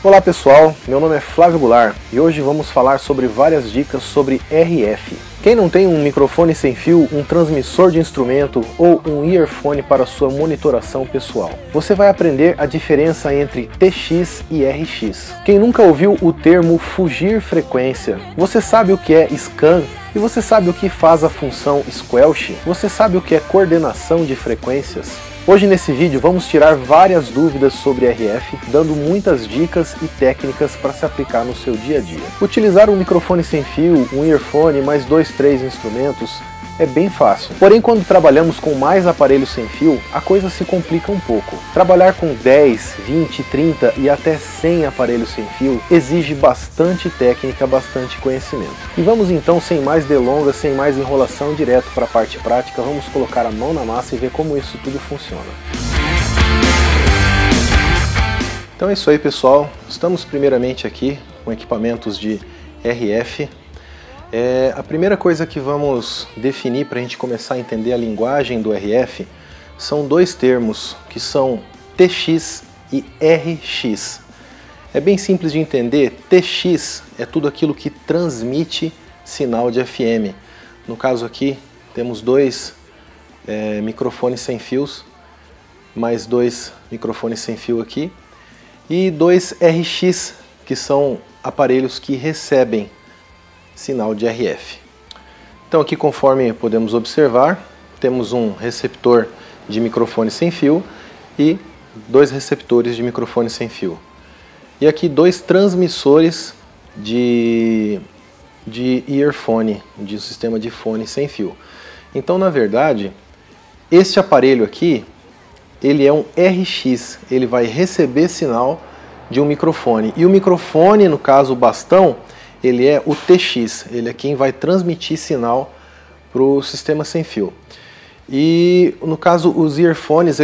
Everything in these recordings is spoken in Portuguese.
Olá pessoal, meu nome é Flávio Goulart e hoje vamos falar sobre várias dicas sobre RF. Quem não tem um microfone sem fio, um transmissor de instrumento ou um earphone para sua monitoração pessoal? Você vai aprender a diferença entre TX e RX. Quem nunca ouviu o termo fugir frequência? Você sabe o que é scan? E você sabe o que faz a função squelch? Você sabe o que é coordenação de frequências? Hoje nesse vídeo vamos tirar várias dúvidas sobre RF, dando muitas dicas e técnicas para se aplicar no seu dia a dia. Utilizar um microfone sem fio, um earphone, mais 2-3 instrumentos é bem fácil. Porém, quando trabalhamos com mais aparelhos sem fio, a coisa se complica um pouco. Trabalhar com 10, 20, 30 e até 100 aparelhos sem fio exige bastante técnica, bastante conhecimento. E vamos então, sem mais delongas, sem mais enrolação, direto para a parte prática, vamos colocar a mão na massa e ver como isso tudo funciona. Então é isso aí, pessoal. Estamos primeiramente aqui com equipamentos de RF. A primeira coisa que vamos definir para a gente começar a entender a linguagem do RF são dois termos, que são TX e RX. É bem simples de entender. TX é tudo aquilo que transmite sinal de FM. No caso aqui temos dois microfones sem fios, mais dois microfones sem fio aqui, e dois RX, que são aparelhos que recebem sinal de RF. Então aqui, conforme podemos observar, temos um receptor de microfone sem fio e dois receptores de microfone sem fio. E aqui dois transmissores de earphone, de um sistema de fone sem fio. Então, na verdade, este aparelho aqui, ele é um RX, ele vai receber sinal de um microfone. E o microfone, no caso o bastão, ele é o TX, ele é quem vai transmitir sinal para o sistema sem fio. E no caso os earphones,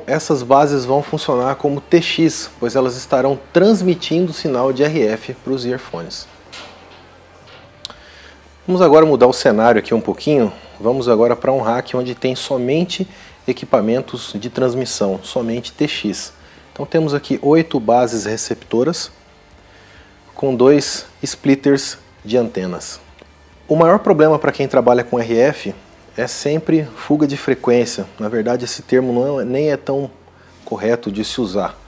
essas bases vão funcionar como TX, pois elas estarão transmitindo sinal de RF para os earphones. Vamos agora mudar o cenário aqui um pouquinho. Vamos agora para um rack onde tem somente equipamentos de transmissão, somente TX. Então temos aqui 8 bases receptoras com 2 splitters de antenas. O maior problema para quem trabalha com RF é sempre fuga de frequência. Na verdade, esse termo nem é tão correto de se usar.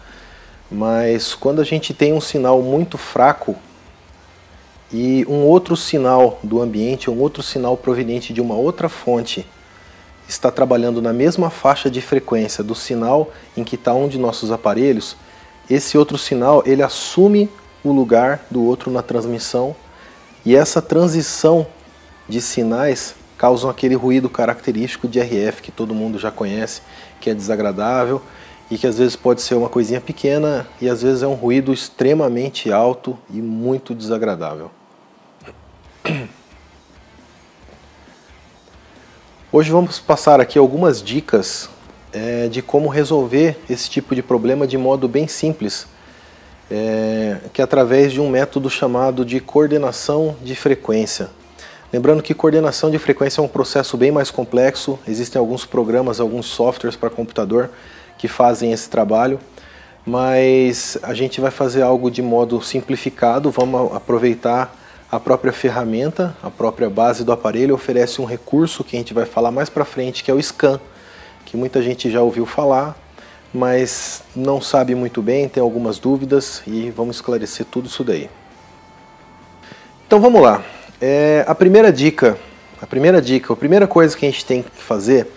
Mas quando a gente tem um sinal muito fraco e um outro sinal do ambiente, um outro sinal proveniente de uma outra fonte está trabalhando na mesma faixa de frequência do sinal em que está um de nossos aparelhos, esse outro sinal ele assume o lugar do outro na transmissão, e essa transição de sinais causam aquele ruído característico de RF que todo mundo já conhece, que é desagradável e que às vezes pode ser uma coisinha pequena e às vezes é um ruído extremamente alto e muito desagradável. Hoje vamos passar aqui algumas dicas de como resolver esse tipo de problema de modo bem simples, que é através de um método chamado de coordenação de frequência. Lembrando que coordenação de frequência é um processo bem mais complexo, existem alguns programas, alguns softwares para computador que fazem esse trabalho, mas a gente vai fazer algo de modo simplificado. Vamos aproveitar a própria ferramenta, a própria base do aparelho oferece um recurso que a gente vai falar mais para frente, que é o scan, que muita gente já ouviu falar, mas não sabe muito bem, tem algumas dúvidas e vamos esclarecer tudo isso daí. Então vamos lá. A primeira coisa que a gente tem que fazer,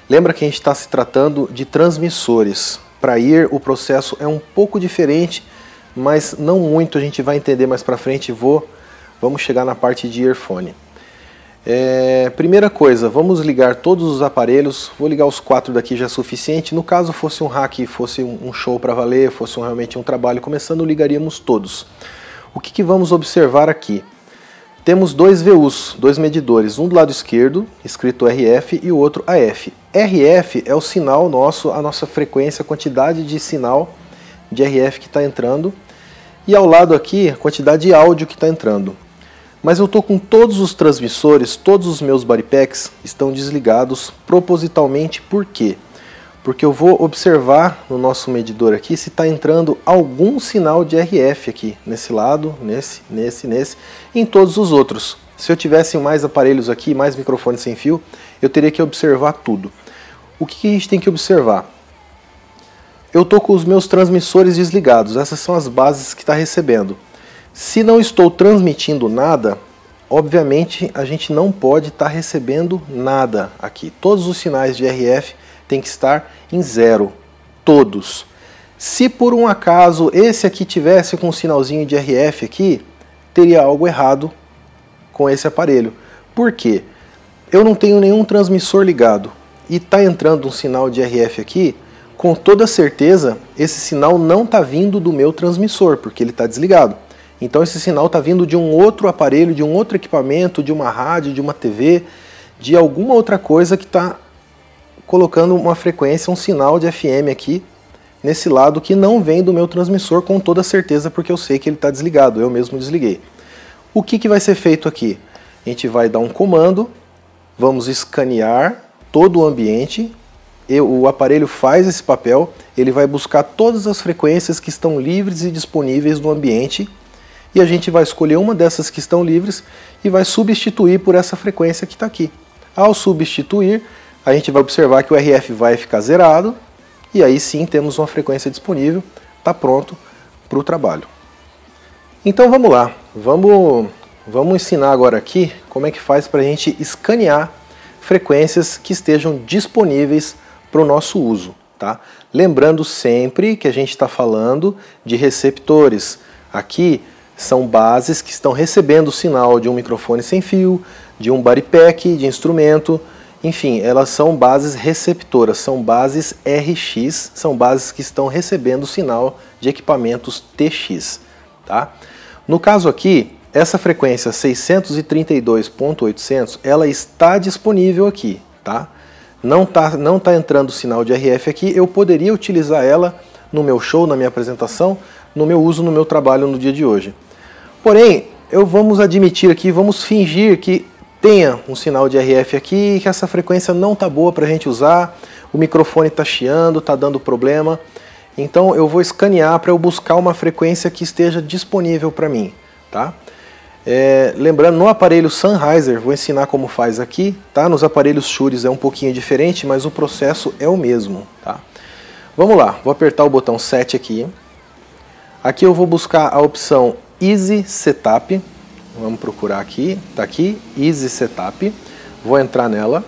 lembra que a gente está se tratando de transmissores. Para o processo é um pouco diferente, mas não muito, a gente vai entender mais para frente. Vamos chegar na parte de earphone. Primeira coisa, vamos ligar todos os aparelhos. Vou ligar os 4 daqui, já é suficiente. No caso fosse um hack, fosse um show para valer, fosse realmente um trabalho começando, ligaríamos todos. O que vamos observar aqui? Temos dois VUs, dois medidores, um do lado esquerdo, escrito RF, e o outro AF. RF é o sinal nosso, a nossa frequência, a quantidade de sinal de RF que está entrando, e ao lado aqui a quantidade de áudio que está entrando. Mas eu estou com todos os transmissores, todos os meus body packs estão desligados propositalmente. Por quê? Porque eu vou observar no nosso medidor aqui se está entrando algum sinal de RF aqui, nesse lado, nesse, e em todos os outros. Se eu tivesse mais aparelhos aqui, mais microfones sem fio, eu teria que observar tudo. O que a gente tem que observar? Eu estou com os meus transmissores desligados, essas são as bases que está recebendo. Se não estou transmitindo nada, obviamente a gente não pode estar recebendo nada aqui. Todos os sinais de RF têm que estar em zero, todos. Se por um acaso esse aqui tivesse com um sinalzinho de RF aqui, teria algo errado com esse aparelho. Por quê? Eu não tenho nenhum transmissor ligado e está entrando um sinal de RF aqui, com toda certeza esse sinal não está vindo do meu transmissor, porque ele está desligado. Então esse sinal está vindo de um outro aparelho, de um outro equipamento, de uma rádio, de uma TV, de alguma outra coisa que está colocando uma frequência, um sinal de FM aqui, nesse lado que não vem do meu transmissor com toda certeza, porque eu sei que ele está desligado, eu mesmo desliguei. O que vai ser feito aqui? A gente vai dar um comando, vamos escanear todo o ambiente, o aparelho faz esse papel, ele vai buscar todas as frequências que estão livres e disponíveis no ambiente, e a gente vai escolher uma dessas que estão livres e vai substituir por essa frequência que está aqui. Ao substituir, a gente vai observar que o RF vai ficar zerado, e aí sim temos uma frequência disponível, está pronto para o trabalho. Então vamos lá, vamos ensinar agora aqui como é que faz para a gente escanear frequências que estejam disponíveis para o nosso uso, tá? Lembrando sempre que a gente está falando de receptores. Aqui são bases que estão recebendo o sinal de um microfone sem fio, de um body pack, de instrumento, enfim, elas são bases receptoras, são bases RX, são bases que estão recebendo o sinal de equipamentos TX, tá? No caso aqui, essa frequência 632.800, ela está disponível aqui, tá? Não tá entrando sinal de RF aqui, eu poderia utilizar ela no meu show, na minha apresentação, no meu uso, no meu trabalho no dia de hoje. Porém, vamos admitir aqui, vamos fingir que tenha um sinal de RF aqui, que essa frequência não está boa para a gente usar, o microfone está chiando, está dando problema. Então eu vou escanear para eu buscar uma frequência que esteja disponível para mim, tá? Lembrando, no aparelho Sennheiser, vou ensinar como faz aqui, tá? Nos aparelhos Shure é um pouquinho diferente, mas o processo é o mesmo, tá? Vamos lá, vou apertar o botão Set aqui. Aqui eu vou buscar a opção Easy Setup. Vamos procurar aqui, tá aqui, Easy Setup. Vou entrar nela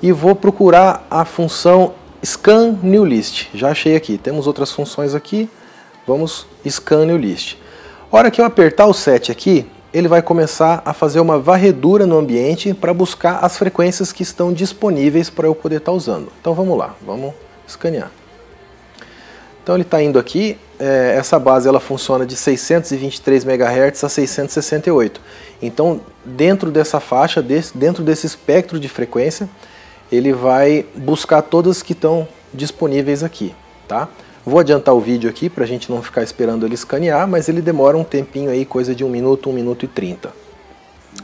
e vou procurar a função Scan New List. Já achei aqui, temos outras funções aqui. Vamos Scan New List. A hora que eu apertar o Set aqui, ele vai começar a fazer uma varredura no ambiente para buscar as frequências que estão disponíveis para eu poder estar usando. Então vamos lá, vamos escanear. Então ele está indo aqui, essa base ela funciona de 623 MHz a 668. Então dentro dessa faixa, dentro desse espectro de frequência, ele vai buscar todas que estão disponíveis aqui, tá? Vou adiantar o vídeo aqui para a gente não ficar esperando ele escanear, mas ele demora um tempinho aí, coisa de 1 minuto e 30.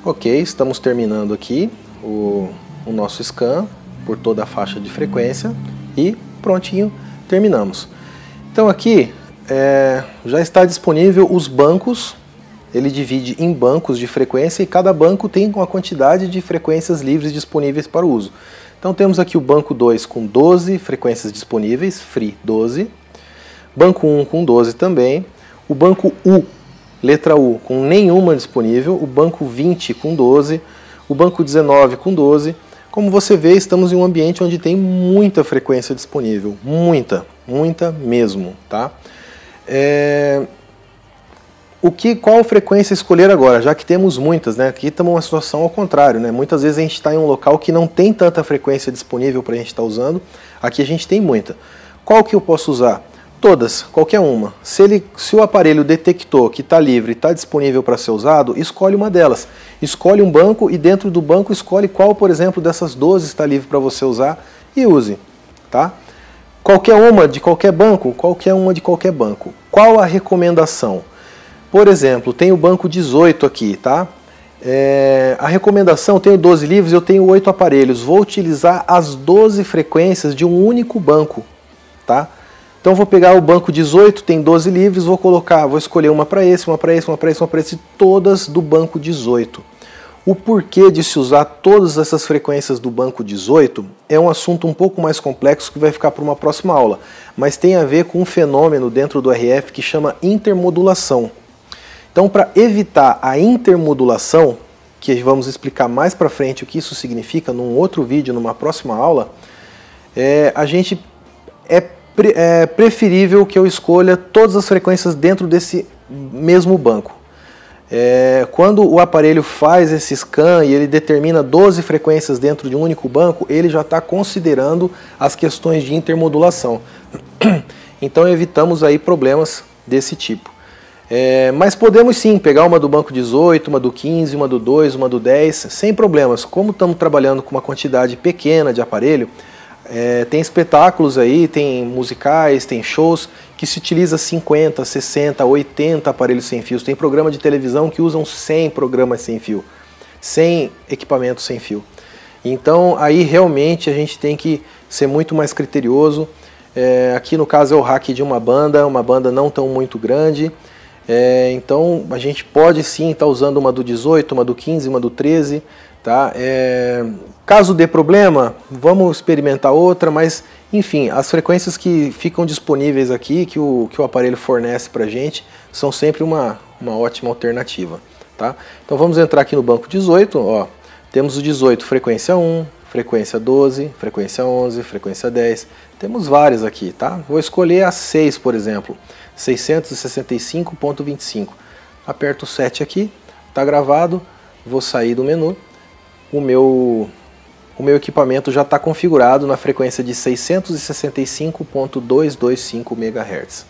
Ok, estamos terminando aqui o nosso scan por toda a faixa de frequência e prontinho, terminamos. Então aqui já está disponível os bancos, ele divide em bancos de frequência e cada banco tem uma quantidade de frequências livres disponíveis para o uso. Então temos aqui o banco 2 com 12 frequências disponíveis, Free 12, banco 1 com 12 também, o banco U, letra U, com nenhuma disponível, o banco 20 com 12, o banco 19 com 12. Como você vê, estamos em um ambiente onde tem muita frequência disponível, muita mesmo, tá? Qual frequência escolher agora, já que temos muitas, né? Aqui estamos numa situação ao contrário, né? Muitas vezes a gente está em um local que não tem tanta frequência disponível para a gente estar usando, aqui a gente tem muita. Qual que eu posso usar? Todas, qualquer uma. Se o aparelho detectou que está livre e está disponível para ser usado, escolhe uma delas. Escolhe um banco e dentro do banco escolhe qual, por exemplo, dessas 12 está livre para você usar e use, tá? Qualquer uma de qualquer banco, qualquer uma de qualquer banco. Qual a recomendação? Por exemplo, tem o banco 18 aqui, tá? A recomendação, eu tenho 12 livros, eu tenho 8 aparelhos, vou utilizar as 12 frequências de um único banco, tá? Então vou pegar o banco 18, tem 12 livros, vou escolher uma para esse, uma para esse, uma para esse, uma para esse, todas do banco 18. O porquê de se usar todas essas frequências do banco 18 é um assunto um pouco mais complexo que vai ficar para uma próxima aula, mas tem a ver com um fenômeno dentro do RF que chama intermodulação. Então, para evitar a intermodulação, que vamos explicar mais para frente o que isso significa num outro vídeo, numa próxima aula, é preferível que eu escolha todas as frequências dentro desse mesmo banco. Quando o aparelho faz esse scan e ele determina 12 frequências dentro de um único banco, ele já está considerando as questões de intermodulação. Então evitamos aí problemas desse tipo. Mas podemos sim pegar uma do banco 18, uma do 15, uma do 2, uma do 10, sem problemas. Como estamos trabalhando com uma quantidade pequena de aparelho, tem espetáculos aí, tem musicais, tem shows que se utiliza 50, 60, 80 aparelhos sem fios. Tem programa de televisão que usam 100 programas sem fio, 100 equipamentos sem fio. Então aí realmente a gente tem que ser muito mais criterioso. Aqui no caso é o rack de uma banda não tão muito grande. Então a gente pode sim estar usando uma do 18, uma do 15, uma do 13, tá? Caso dê problema, vamos experimentar outra, mas enfim, as frequências que ficam disponíveis aqui, que o aparelho fornece pra gente, são sempre uma ótima alternativa, tá? Então vamos entrar aqui no banco 18, ó, temos o 18, frequência 1, frequência 12, frequência 11, frequência 10, temos várias aqui, tá? Vou escolher a 6, por exemplo, 665.25, aperto o 7 aqui, tá gravado, vou sair do menu, o meu equipamento já está configurado na frequência de 665.225 MHz,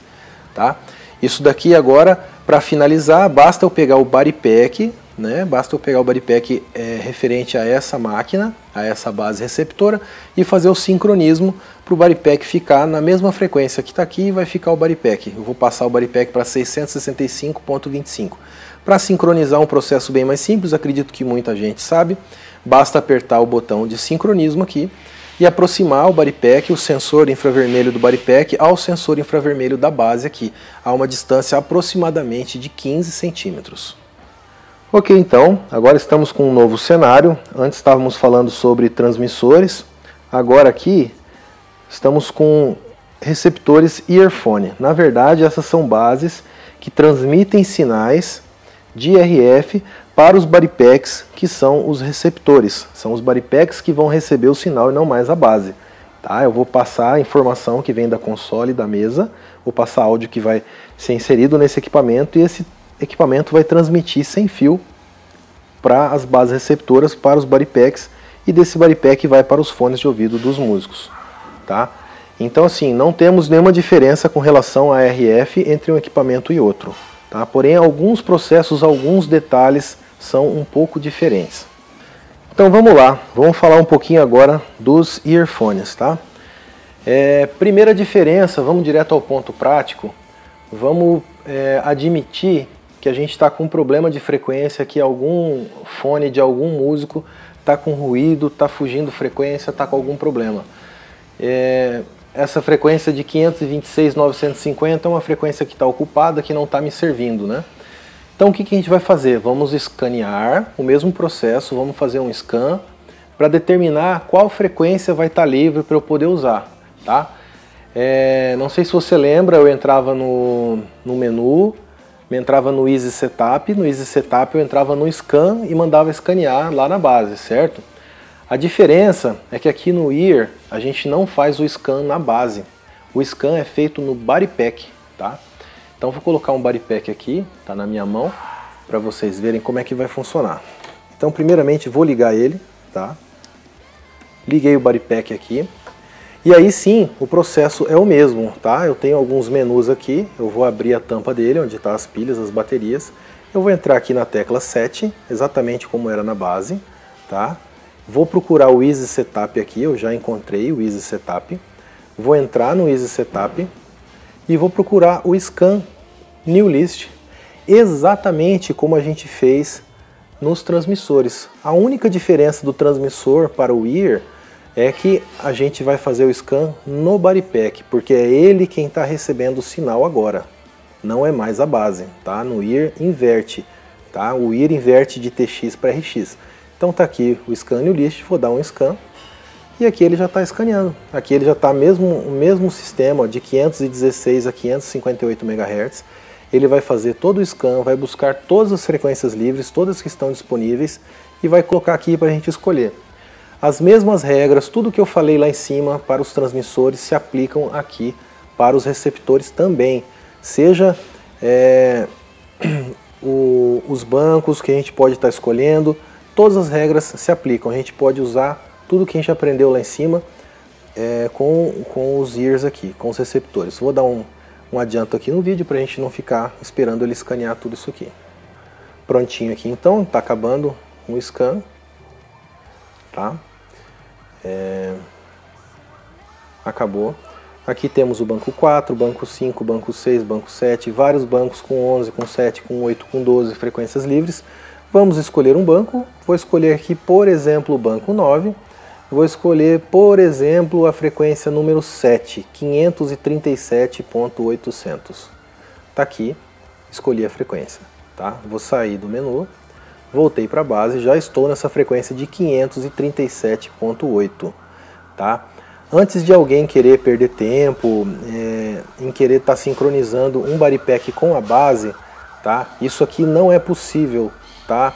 tá? Isso daqui agora, para finalizar, basta eu pegar o body pack, né? Basta eu pegar o body pack referente a essa máquina, a essa base receptora, e fazer o sincronismo para o body pack ficar na mesma frequência que está aqui, vai ficar o body pack. Eu vou passar o body pack para 665.25. Para sincronizar um processo bem mais simples, acredito que muita gente sabe, basta apertar o botão de sincronismo aqui e aproximar o body pack, o sensor infravermelho do body pack, ao sensor infravermelho da base aqui, a uma distância aproximadamente de 15 centímetros. Ok, então, agora estamos com um novo cenário. Antes estávamos falando sobre transmissores, agora aqui estamos com receptores earphone. Na verdade, essas são bases que transmitem sinais de RF para os body packs, que são os receptores. São os body packs que vão receber o sinal e não mais a base. Tá? Eu vou passar a informação que vem da console, da mesa, vou passar áudio que vai ser inserido nesse equipamento e esse equipamento vai transmitir sem fio para as bases receptoras, para os body packs, e desse body pack vai para os fones de ouvido dos músicos. Tá? Então assim, não temos nenhuma diferença com relação a RF entre um equipamento e outro. Tá? Porém, alguns processos, alguns detalhes são um pouco diferentes. Então vamos lá, vamos falar um pouquinho agora dos earphones. Tá? Primeira diferença, vamos direto ao ponto prático, vamos admitir que a gente está com um problema de frequência, que algum fone de algum músico está com ruído, está fugindo frequência, está com algum problema. Essa frequência de 526.950 é uma frequência que está ocupada, que não está me servindo, né? Então o que a gente vai fazer? Vamos escanear o mesmo processo, vamos fazer um scan para determinar qual frequência vai estar livre para eu poder usar, tá? Não sei se você lembra, eu entrava no menu, entrava no Easy Setup, no Easy Setup eu entrava no Scan e mandava escanear lá na base, certo? A diferença é que aqui no Ear a gente não faz o Scan na base, o Scan é feito no Body Pack, tá? Então vou colocar um Body Pack aqui, tá na minha mão, para vocês verem como é que vai funcionar. Então primeiramente vou ligar ele, tá? Liguei o Body Pack aqui. E aí sim, o processo é o mesmo, tá? Eu tenho alguns menus aqui, eu vou abrir a tampa dele, onde estão as pilhas, as baterias. Eu vou entrar aqui na tecla 7, exatamente como era na base, tá? Vou procurar o Easy Setup aqui, eu já encontrei o Easy Setup. Vou entrar no Easy Setup e vou procurar o Scan New List, exatamente como a gente fez nos transmissores. A única diferença do transmissor para o ear é que a gente vai fazer o scan no body pack, porque é ele quem está recebendo o sinal agora, não é mais a base, tá? No ear inverte, tá? O ear inverte de TX para RX. Então tá aqui o scan new list, vou dar um scan e aqui ele já está escaneando. Aqui ele já está o mesmo sistema de 516 a 558 MHz. Ele vai fazer todo o scan, vai buscar todas as frequências livres, todas que estão disponíveis e vai colocar aqui para a gente escolher. As mesmas regras, tudo que eu falei lá em cima para os transmissores se aplicam aqui para os receptores também. Seja os bancos que a gente pode estar escolhendo, todas as regras se aplicam. A gente pode usar tudo que a gente aprendeu lá em cima com os ears aqui, com os receptores. Vou dar um adianto aqui no vídeo para a gente não ficar esperando ele escanear tudo isso aqui. Prontinho aqui então, está acabando o scan. Tá? Acabou. Aqui temos o banco 4, banco 5, banco 6, banco 7, vários bancos com 11, com 7, com 8, com 12 frequências livres. Vamos escolher um banco. Vou escolher aqui, por exemplo, o banco 9. Vou escolher, por exemplo, a frequência número 7, 537.800. Tá aqui, escolhi a frequência. Tá? Vou sair do menu, voltei para a base, já estou nessa frequência de 537.8. Tá? Antes de alguém querer perder tempo, em querer estar sincronizando um body pack com a base, tá? Isso aqui não é possível. Tá?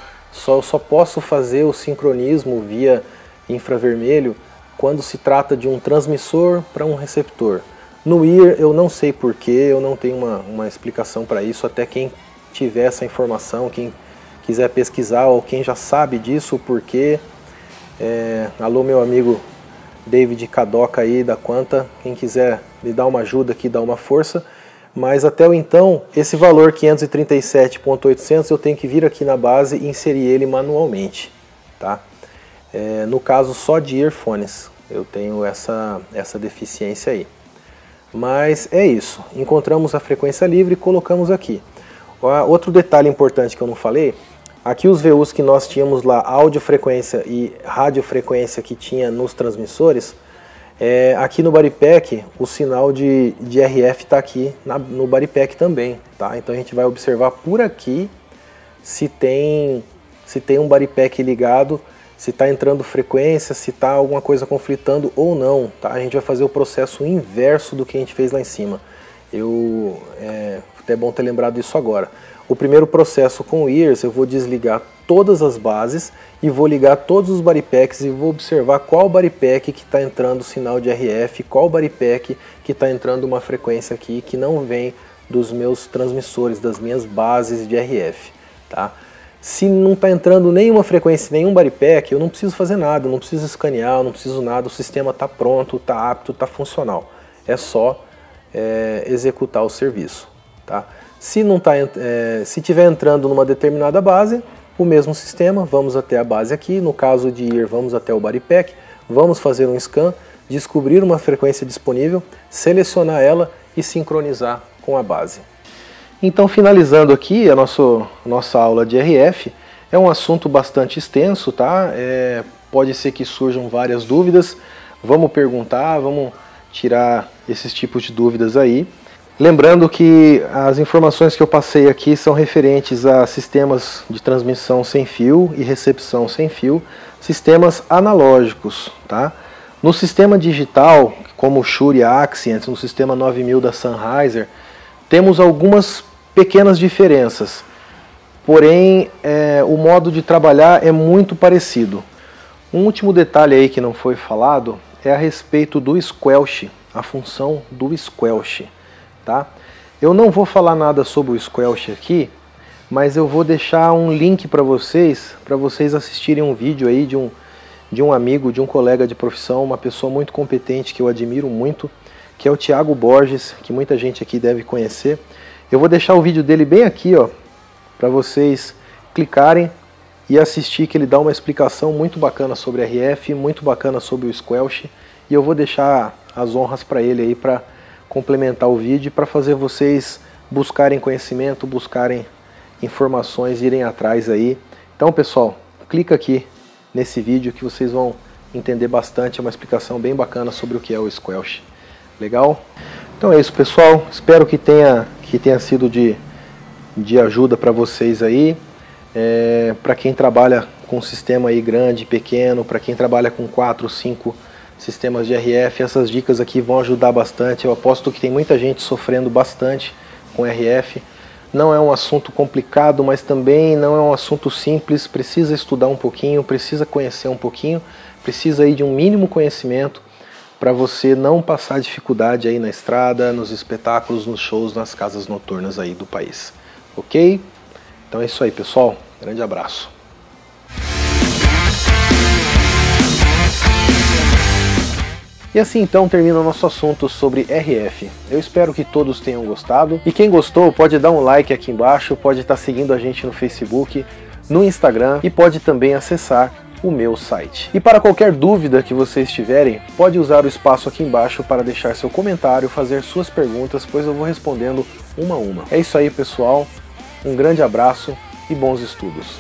Eu só posso fazer o sincronismo via infravermelho quando se trata de um transmissor para um receptor. No ear eu não sei porquê, eu não tenho uma explicação para isso, até quem tiver essa informação, quem quiser pesquisar ou quem já sabe disso, porque alô meu amigo David Cadoca aí da Quanta, quem quiser me dar uma ajuda aqui, dar uma força. Mas até o então, esse valor 537.800 eu tenho que vir aqui na base e inserir ele manualmente, tá? No caso só de earphones, eu tenho essa deficiência aí. Mas é isso, encontramos a frequência livre e colocamos aqui. Outro detalhe importante que eu não falei, aqui os VUs que nós tínhamos lá, audiofrequência e radiofrequência que tinha nos transmissores, aqui no body pack o sinal de RF está aqui no body pack também, tá? Então a gente vai observar por aqui se tem um body pack ligado, se está entrando frequência, se está alguma coisa conflitando ou não, tá? A gente vai fazer o processo inverso do que a gente fez lá em cima. Até bom ter lembrado isso agora. O primeiro processo com o ears, eu vou desligar todas as bases e vou ligar todos os body packs e vou observar qual body pack que está entrando sinal de RF, qual body pack que está entrando uma frequência aqui que não vem dos meus transmissores, das minhas bases de RF, tá? Se não está entrando nenhuma frequência, nenhum body pack, eu não preciso fazer nada, eu não preciso escanear, eu não preciso nada, o sistema está pronto, está apto, está funcional. É só executar o serviço, tá? Se estiver entrando numa determinada base, o mesmo sistema, vamos até a base aqui, no caso de ear, vamos até o body pack, vamos fazer um scan, descobrir uma frequência disponível, selecionar ela e sincronizar com a base. Então, finalizando aqui a nossa aula de RF, é um assunto bastante extenso, tá? Pode ser que surjam várias dúvidas, vamos perguntar, vamos tirar esses tipos de dúvidas aí. Lembrando que as informações que eu passei aqui são referentes a sistemas de transmissão sem fio e recepção sem fio, sistemas analógicos, tá? No sistema digital, como o Shure Axient, no sistema 9000 da Sennheiser, temos algumas pequenas diferenças, porém o modo de trabalhar é muito parecido. Um último detalhe aí que não foi falado é a respeito do squelch, a função do squelch. Tá? Eu não vou falar nada sobre o squelch aqui, mas eu vou deixar um link para vocês assistirem um vídeo aí de um amigo, de um colega de profissão, uma pessoa muito competente que eu admiro muito, que é o Thiago Borges, que muita gente aqui deve conhecer. Eu vou deixar o vídeo dele bem aqui, ó, para vocês clicarem e assistir, que ele dá uma explicação muito bacana sobre RF, muito bacana sobre o squelch, e eu vou deixar as honras para ele aí para complementar o vídeo, para fazer vocês buscarem conhecimento, buscarem informações, irem atrás aí Então, pessoal, clica aqui nesse vídeo que vocês vão entender bastante, é uma explicação bem bacana sobre o que é o Squelch. Legal? Então é isso, pessoal. Espero que tenha sido de ajuda para vocês aí. Para quem trabalha com sistema aí grande, pequeno, para quem trabalha com 4, 5 sistemas de RF, essas dicas aqui vão ajudar bastante. Eu aposto que tem muita gente sofrendo bastante com RF. Não é um assunto complicado, mas também não é um assunto simples. Precisa estudar um pouquinho, precisa conhecer um pouquinho, precisa aí de um mínimo conhecimento para você não passar dificuldade aí na estrada, nos espetáculos, nos shows, nas casas noturnas aí do país. Ok? Então é isso aí, pessoal. Grande abraço. E assim então termina o nosso assunto sobre RF. Eu espero que todos tenham gostado. E quem gostou pode dar um like aqui embaixo, pode estar seguindo a gente no Facebook, no Instagram e pode também acessar o meu site. E para qualquer dúvida que vocês tiverem, pode usar o espaço aqui embaixo para deixar seu comentário, fazer suas perguntas, pois eu vou respondendo uma a uma. É isso aí, pessoal. Um grande abraço e bons estudos.